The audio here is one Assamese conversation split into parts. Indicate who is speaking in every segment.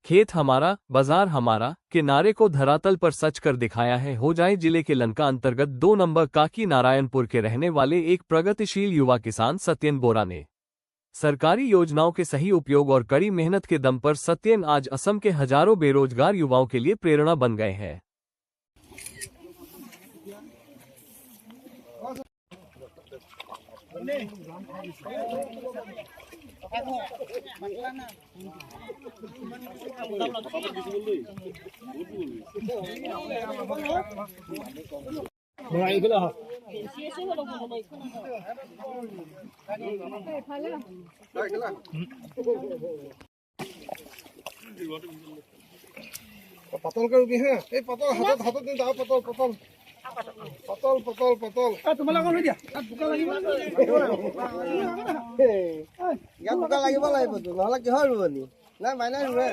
Speaker 1: खेत हमारा, बाजार हमारा के नारे को धरातल पर सच कर दिखाया है होजाई जिले के लंका अंतर्गत 2 नंबर काकी नारायणपुर के रहने वाले एक प्रगतिशील युवा किसान सत्येन बोरा ने। सरकारी योजनाओं के सही उपयोग और कड़ी मेहनत के दम पर सत्येन आज असम के हजारों बेरोजगार युवाओं के लिए प्रेरणा बन गए हैं।
Speaker 2: पतल कर भी है ए पतल हाथ हाथ दिन दाव पतल पतल पतल पतल पतल तुम्हाला कोण द्या बुका লাগিব या बुका লাগিব লাগিব তো নহলে কি হয় ৰুবনি না মাইনা ৰুৱে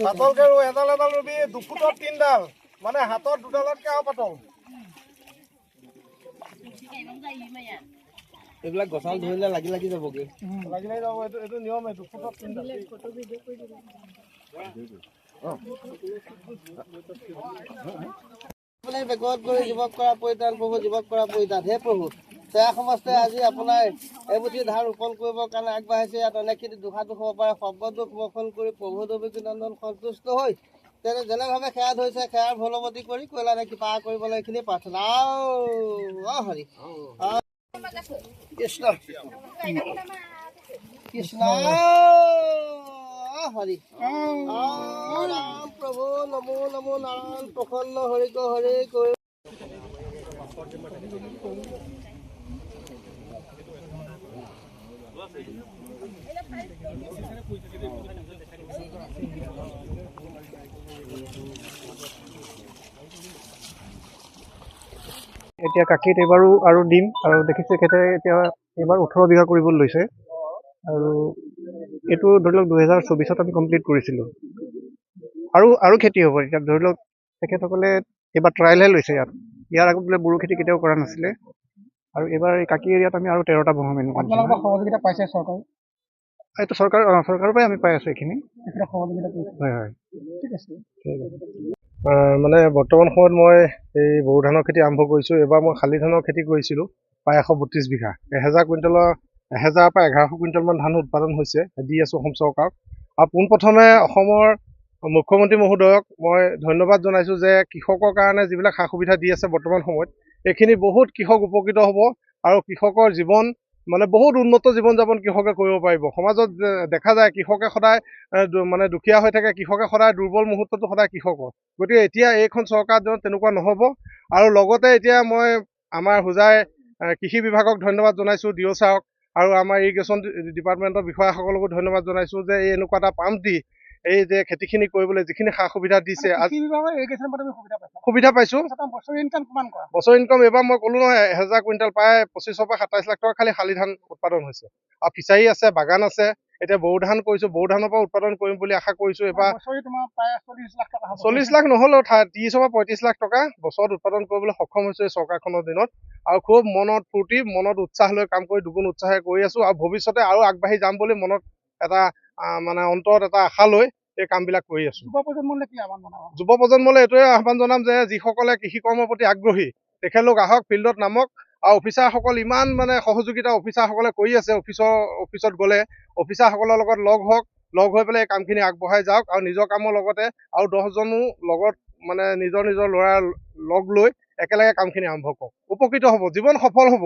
Speaker 2: पतल के এডাল এডাল ৰুবি 2 ফুটত 3 ডাল মানে হাতত দুডালতকে আৰু পতল এইবিলাক গছাল ধৰিলে লাগি লাগি যাবগে লাগি লাগি যাব এটো নিয়ম এটো 2 ফুটত 3 ডাল ফটো ভিডিও কৰি দিব বেগত গৈ যুৱক কৰা পৰিত্ৰাণ প্ৰভু যুৱক কৰা পৰিত্ৰাণ হে প্ৰভু সেয়া সমস্তে আজি আপোনাৰ এইবুটি ধান ৰোপণ কৰিবৰ কাৰণে আগবাঢ়িছে ইয়াত অনেকখিনি দুখা দুখ হ'ব পাৰে সৰ্বদুখ মোচন কৰি প্ৰভু দেৱকী নন্দন সন্তুষ্ট হৈ তেনে যেনেভাৱে সেয়া ধৰিছে সেয়াৰ ফলৱতী কৰি কৈলানে কৃপা কৰিবলৈ এইখিনি প্ৰাৰ্থনা হৰি কৃষ্ণ কৃষ্ণ हरि राम प्रभु नमो नमो नारायण प्रसन्न हरि को हरे को
Speaker 3: এতিয়া কাকিত এবাৰো আৰু দিম আৰু দেখিছে খেতে এতিয়া এবাৰ 18 বিঘা কৰিবলৈ লৈছে আৰু এইটো ধৰি লওক 2024 আমি কমপ্লিট কৰিছিলোঁ আৰু খেতি হ'ব এতিয়া ধৰি লওক তেখেতসকলে এবাৰ ট্ৰায়েলহে লৈছে ইয়াৰ আগত বোলে বড়ো খেতি কেতিয়াও কৰা নাছিলে আৰু এবাৰ এই কাকি এৰিয়াত আমি আৰু 13টা বহাম এনেকুৱা সহযোগিতা পাইছে চৰকাৰ এইটো চৰকাৰৰ পৰাই আমি পাই আছোঁ এইখিনি হয় হয় ঠিক আছে
Speaker 2: মানে বৰ্তমান সময়ত মই এই বড়ো ধানৰ খেতি আৰম্ভ কৰিছোঁ এবাৰ মই শালি ধানৰ খেতি কৰিছিলোঁ প্ৰায় 132 বিঘা 1000 কুইণ্টেলৰ 1000 পৰা 1100 কুইণ্টেলমান ধান উৎপাদন হৈছে দি আছোঁ অসম চৰকাৰক আৰু পোনপ্ৰথমে অসমৰ মুখ্যমন্ত্ৰী মহোদয়ক মই ধন্যবাদ জনাইছোঁ যে কৃষকৰ কাৰণে যিবিলাক সা সুবিধা দি আছে বৰ্তমান সময়ত এইখিনি বহুত কৃষক উপকৃত হ'ব আৰু কৃষকৰ জীৱন মানে বহুত উন্নত জীৱন যাপন কৃষকে কৰিব পাৰিব সমাজত দেখা যায় কৃষকে সদায় মানে দুখীয়া হৈ থাকে কৃষকে সদায় দুৰ্বল মুহূৰ্তটো সদায় কৃষকৰ গতিকে এতিয়া এইখন চৰকাৰ তেনেকুৱা নহ'ব আৰু লগতে এতিয়া মই আমাৰ হোজাই কৃষি বিভাগক ধন্যবাদ জনাইছোঁ ডিঅ' ছাৰক আৰু আমাৰ ইৰিগেশ্যন ডিপাৰ্টমেণ্টৰ বিষয়াসকলকো ধন্যবাদ জনাইছোঁ যে এই এনেকুৱা এটা পাম্প দি এই যে খেতিখিনি কৰিবলৈ যিখিনি সা সুবিধা দিছে সুবিধা পাইছোঁ বছৰ ইনকাম এইবাৰ মই ক'লো নহয় 1000 কুইণ্টেল প্ৰায় 25 পৰা 27 লাখ টকা খালি শালি ধান উৎপাদন হৈছে আৰু ফিচাৰী আছে বাগান আছে এতিয়া বড়ো ধান কৰিছোঁ বড়ো ধানৰ পৰা উৎপাদন কৰিম বুলি আশা কৰিছোঁ এইবাৰ 40 লাখ নহ'লেও 30 পৰা 35 লাখ টকা বছৰত উৎপাদন কৰিবলৈ সক্ষম হৈছোঁ এই চৰকাৰখনৰ দিনত আৰু খুব মনত ফূৰ্তি মনত উৎসাহ লৈ কাম কৰি দুগুণ উৎসাহে কৰি আছোঁ আৰু ভৱিষ্যতে আৰু আগবাঢ়ি যাম বুলি মনত এটা মানে অন্তৰত এটা আশা লৈ এই কামবিলাক কৰি আছোঁ যুৱ প্ৰজন্মলৈ এইটোৱে আহ্বান জনাম যে যিসকলে কৃষি কৰ্মৰ প্ৰতি আগ্ৰহী তেখেতলোক আহক ফিল্ডত নামক আৰু অফিচাৰসকল ইমান মানে সহযোগিতা অফিচাৰসকলে কৰি আছে অফিচত গ'লে অফিচাৰসকলৰ লগত লগ হৈ পেলাই এই কামখিনি আগবঢ়াই যাওক আৰু নিজৰ কামৰ লগতে আৰু 10জনো লগত মানে নিজৰ ল'ৰা লগ লৈ একেলগে কামখিনি আৰম্ভ কৰক উপকৃত হ'ব জীৱন সফল হ'ব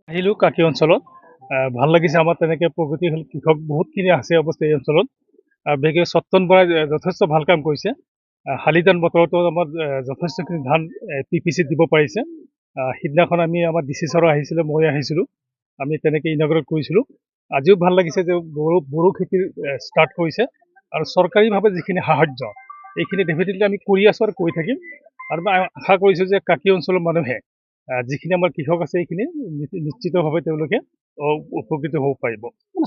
Speaker 4: আহিলোঁ কাকি অঞ্চলত ভাল লাগিছে আমাৰ তেনেকৈ প্ৰগতিশীল কৃষক বহুতখিনি আছে অৱশ্যে এই অঞ্চলত বিশেষকৈ সত্যন বৰাই যথেষ্ট ভাল কাম কৰিছে শালি ধান বতৰতো আমাৰ যথেষ্টখিনি ধান PPCত দিব পাৰিছে সিদিনাখন আমি আমাৰ DC ছাৰো আহিছিলে মই আহিছিলোঁ আমি তেনেকৈ ইনগ্ৰেট কৰিছিলোঁ আজিও ভাল লাগিছে যে বড়ো খেতি ষ্টাৰ্ট কৰিছে আৰু চৰকাৰীভাৱে যিখিনি সাহায্য এইখিনি ডেফিনেটলি আমি কৰি আছোঁ আৰু কৰি থাকিম আৰু মই আশা কৰিছোঁ যে কাকি অঞ্চলৰ মানুহে যিখিনি আমাৰ কৃষক আছে এইখিনি নিশ্চিতভাৱে তেওঁলোকে উপকৃত হ'ব পাৰিব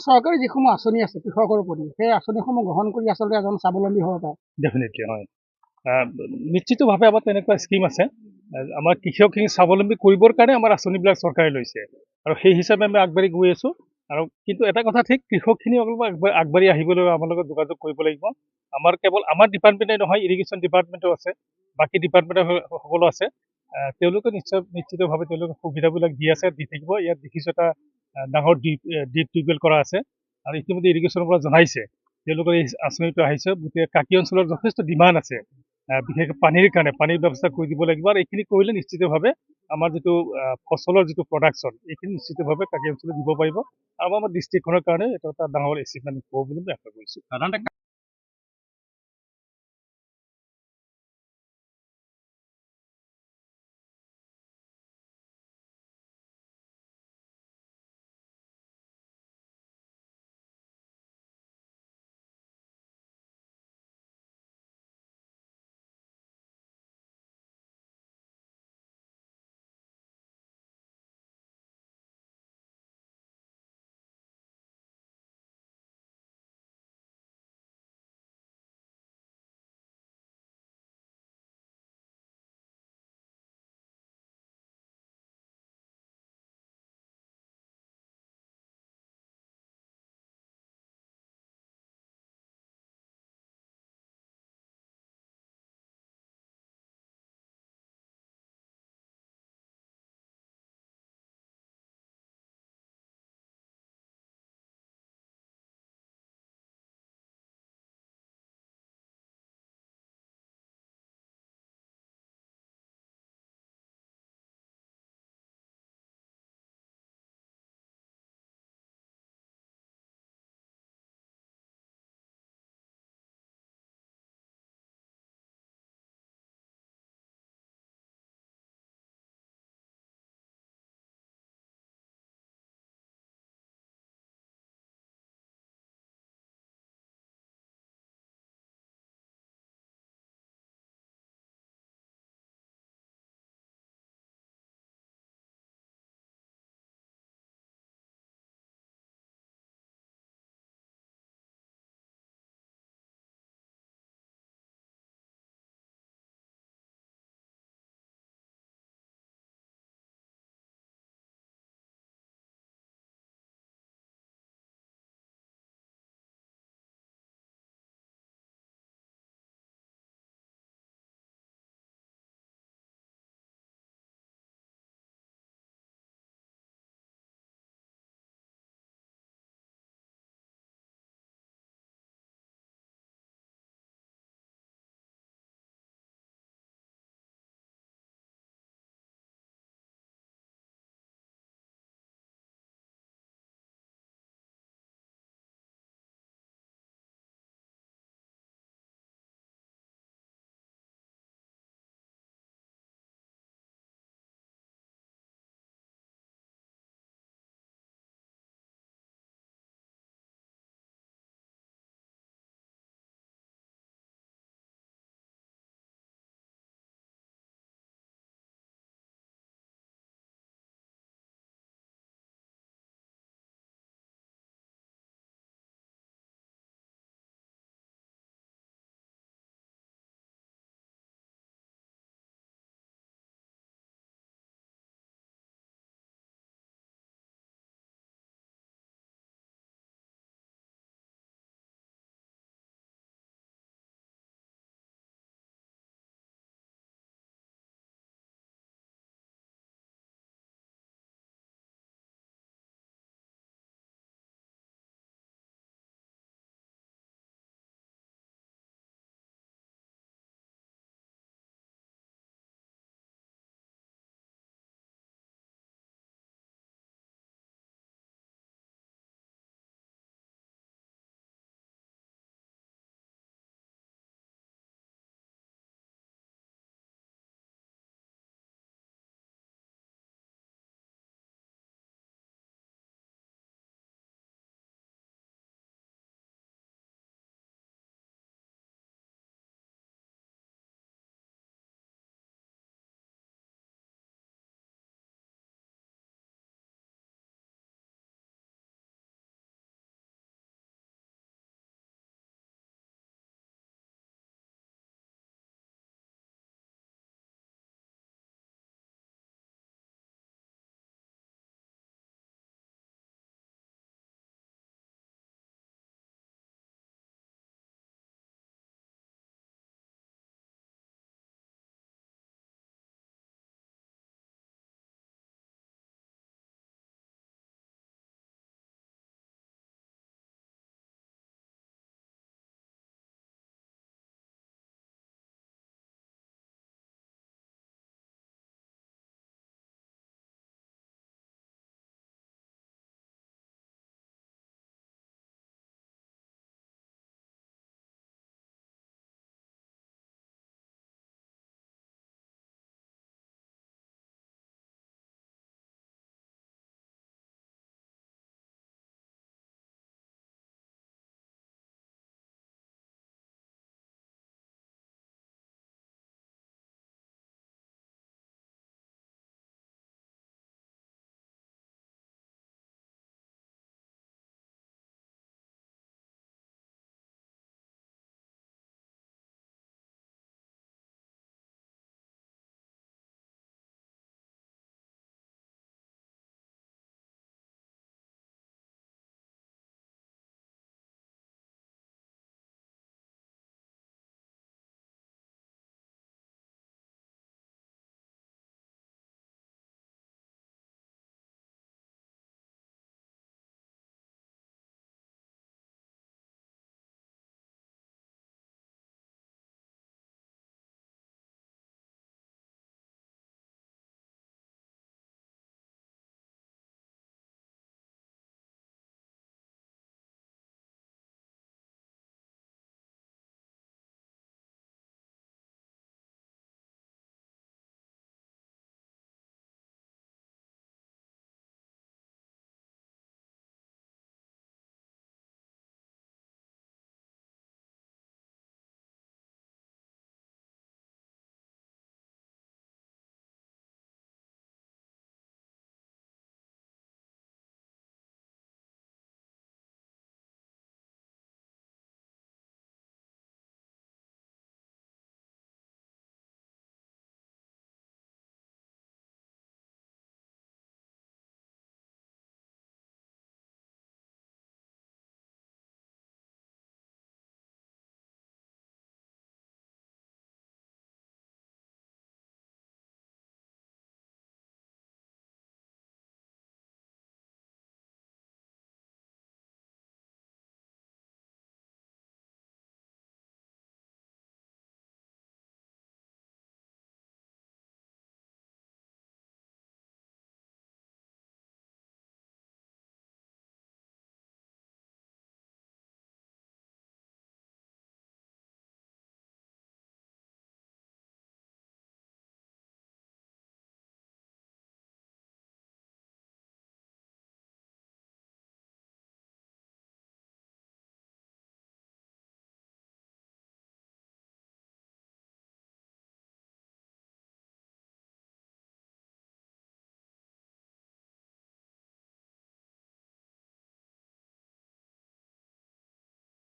Speaker 3: চৰকাৰী যিসমূহ আঁচনি আছে কৃষকৰ প্ৰতি সেই আঁচনিসমূহ গ্ৰহণ কৰি আচলতে এজন স্বাৱলম্বী হ'ব পাৰে
Speaker 4: ডেফিনেটলি হয় নিশ্চিতভাৱে আমাৰ তেনেকুৱা স্কিম আছে আমাৰ কৃষকখিনি স্বাৱলম্বী কৰিবৰ কাৰণে আমাৰ আঁচনিবিলাক চৰকাৰে লৈছে আৰু সেই হিচাপে আমি আগবাঢ়ি গৈ আছোঁ আৰু কিন্তু এটা কথা ঠিক, কৃষকখিনি অলপ আগবাঢ়ি আহিবলৈ আমাৰ লগত যোগাযোগ কৰিব লাগিব। আমাৰ কেৱল আমাৰ ডিপাৰ্টমেণ্টে নহয়, ইৰিগেশ্যন ডিপাৰ্টমেণ্টো আছে, বাকী ডিপাৰ্টমেণ্টৰ সকলো আছে। তেওঁলোকে নিশ্চিতভাৱে তেওঁলোকে সুবিধাবিলাক দি আছে, দি থাকিব। ইয়াত দেখিছোঁ এটা ডাঙৰ ডিপ টিউবৱেল কৰা আছে, আৰু ইতিমধ্যে ইৰিগেশ্যনৰ পৰা জনাইছে তেওঁলোকৰ এই আঁচনিটো আহিছে। গতিকে কাকি অঞ্চলৰ যথেষ্ট ডিমাণ্ড আছে, বিশেষকৈ পানীৰ কাৰণে পানীৰ ব্যৱস্থা কৰি দিব লাগিব। আৰু এইখিনি কৰিলে নিশ্চিতভাৱে আমাৰ যিটো ফচলৰ যিটো প্ৰডাকশ্যন, এইখিনি নিশ্চিতভাৱে কাকি অঞ্চলত দিব পাৰিব। আৰু আমাৰ ডিষ্ট্ৰিক্টখনৰ কাৰণে এইটো এটা ডাঙৰ এচিভমেণ্ট হ'ব বুলি মই আশা কৰিছোঁ।